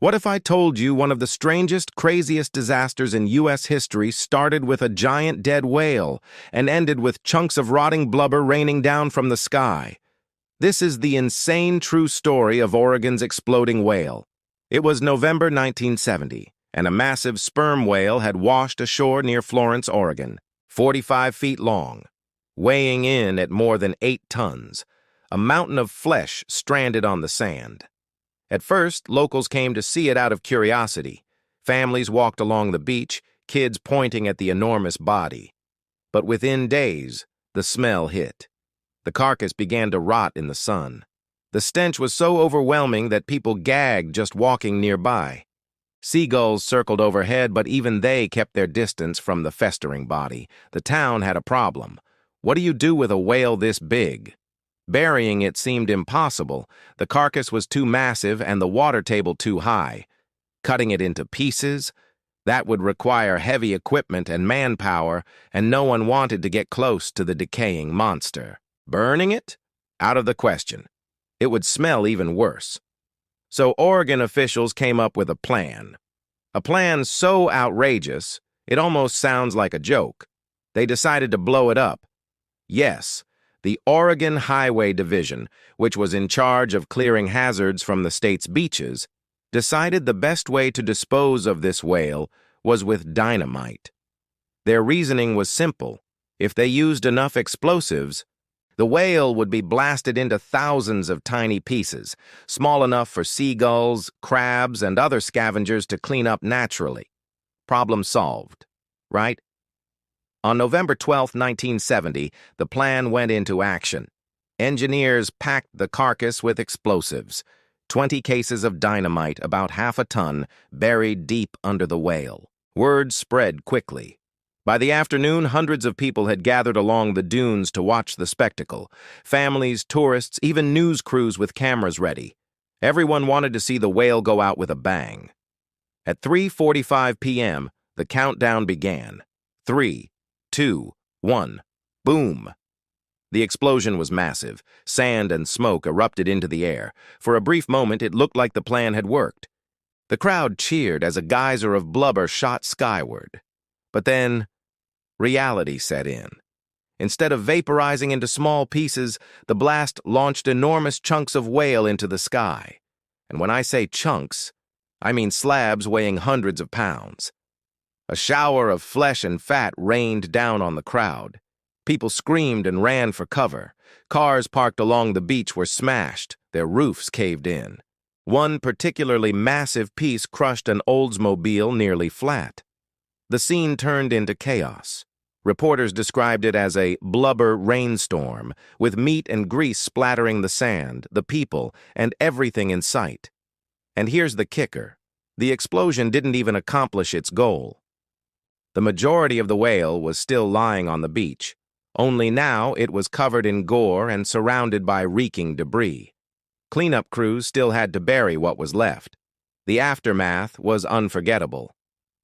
What if I told you one of the strangest, craziest disasters in U.S. history started with a giant dead whale and ended with chunks of rotting blubber raining down from the sky? This is the insane true story of Oregon's exploding whale. It was November 1970, and a massive sperm whale had washed ashore near Florence, Oregon, 45 feet long, weighing in at more than 8 tons, a mountain of flesh stranded on the sand. At first, locals came to see it out of curiosity. Families walked along the beach, kids pointing at the enormous body. But within days, the smell hit. The carcass began to rot in the sun. The stench was so overwhelming that people gagged just walking nearby. Seagulls circled overhead, but even they kept their distance from the festering body. The town had a problem. What do you do with a whale this big? Burying it seemed impossible. The carcass was too massive and the water table too high. Cutting it into pieces? That would require heavy equipment and manpower, and no one wanted to get close to the decaying monster. Burning it? Out of the question. It would smell even worse. So Oregon officials came up with a plan. A plan so outrageous, it almost sounds like a joke. They decided to blow it up. Yes, the Oregon Highway Division, which was in charge of clearing hazards from the state's beaches, decided the best way to dispose of this whale was with dynamite. Their reasoning was simple. If they used enough explosives, the whale would be blasted into thousands of tiny pieces, small enough for seagulls, crabs, and other scavengers to clean up naturally. Problem solved, right? On November 12, 1970, the plan went into action. Engineers packed the carcass with explosives. 20 cases of dynamite, about half a ton, buried deep under the whale. Word spread quickly. By the afternoon, hundreds of people had gathered along the dunes to watch the spectacle. Families, tourists, even news crews with cameras ready. Everyone wanted to see the whale go out with a bang. At 3:45 p.m., the countdown began. 3, 2, 1, boom. The explosion was massive. Sand and smoke erupted into the air. For a brief moment, it looked like the plan had worked. The crowd cheered as a geyser of blubber shot skyward. But then, reality set in. Instead of vaporizing into small pieces, the blast launched enormous chunks of whale into the sky. And when I say chunks, I mean slabs weighing hundreds of pounds. A shower of flesh and fat rained down on the crowd. People screamed and ran for cover. Cars parked along the beach were smashed, their roofs caved in. One particularly massive piece crushed an Oldsmobile nearly flat. The scene turned into chaos. Reporters described it as a blubber rainstorm, with meat and grease splattering the sand, the people, and everything in sight. And here's the kicker. The explosion didn't even accomplish its goal. The majority of the whale was still lying on the beach, only now it was covered in gore and surrounded by reeking debris. Cleanup crews still had to bury what was left. The aftermath was unforgettable.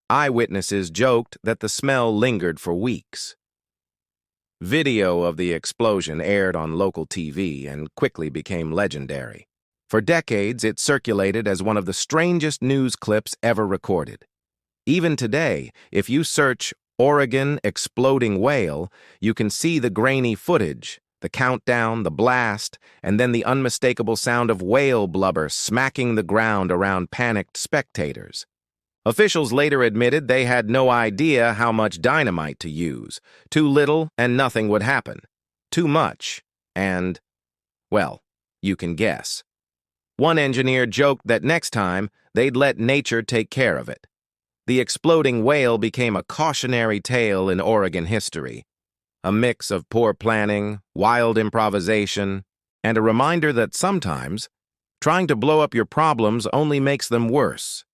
Eyewitnesses joked that the smell lingered for weeks. Video of the explosion aired on local TV and quickly became legendary. For decades, it circulated as one of the strangest news clips ever recorded. Even today, if you search Oregon exploding whale, you can see the grainy footage, the countdown, the blast, and then the unmistakable sound of whale blubber smacking the ground around panicked spectators. Officials later admitted they had no idea how much dynamite to use. Too little and nothing would happen. Too much and, well, you can guess. One engineer joked that next time they'd let nature take care of it. The exploding whale became a cautionary tale in Oregon history, a mix of poor planning, wild improvisation, and a reminder that sometimes trying to blow up your problems only makes them worse.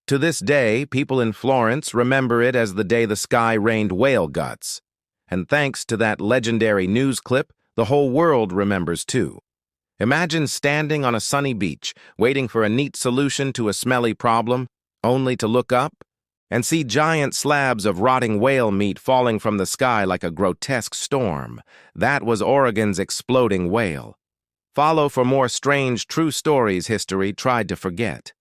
To this day, people in Florence remember it as the day the sky rained whale guts, and thanks to that legendary news clip, the whole world remembers too. Imagine standing on a sunny beach, waiting for a neat solution to a smelly problem, only to look up and see giant slabs of rotting whale meat falling from the sky like a grotesque storm. That was Oregon's exploding whale. Follow for more strange true stories history tried to forget.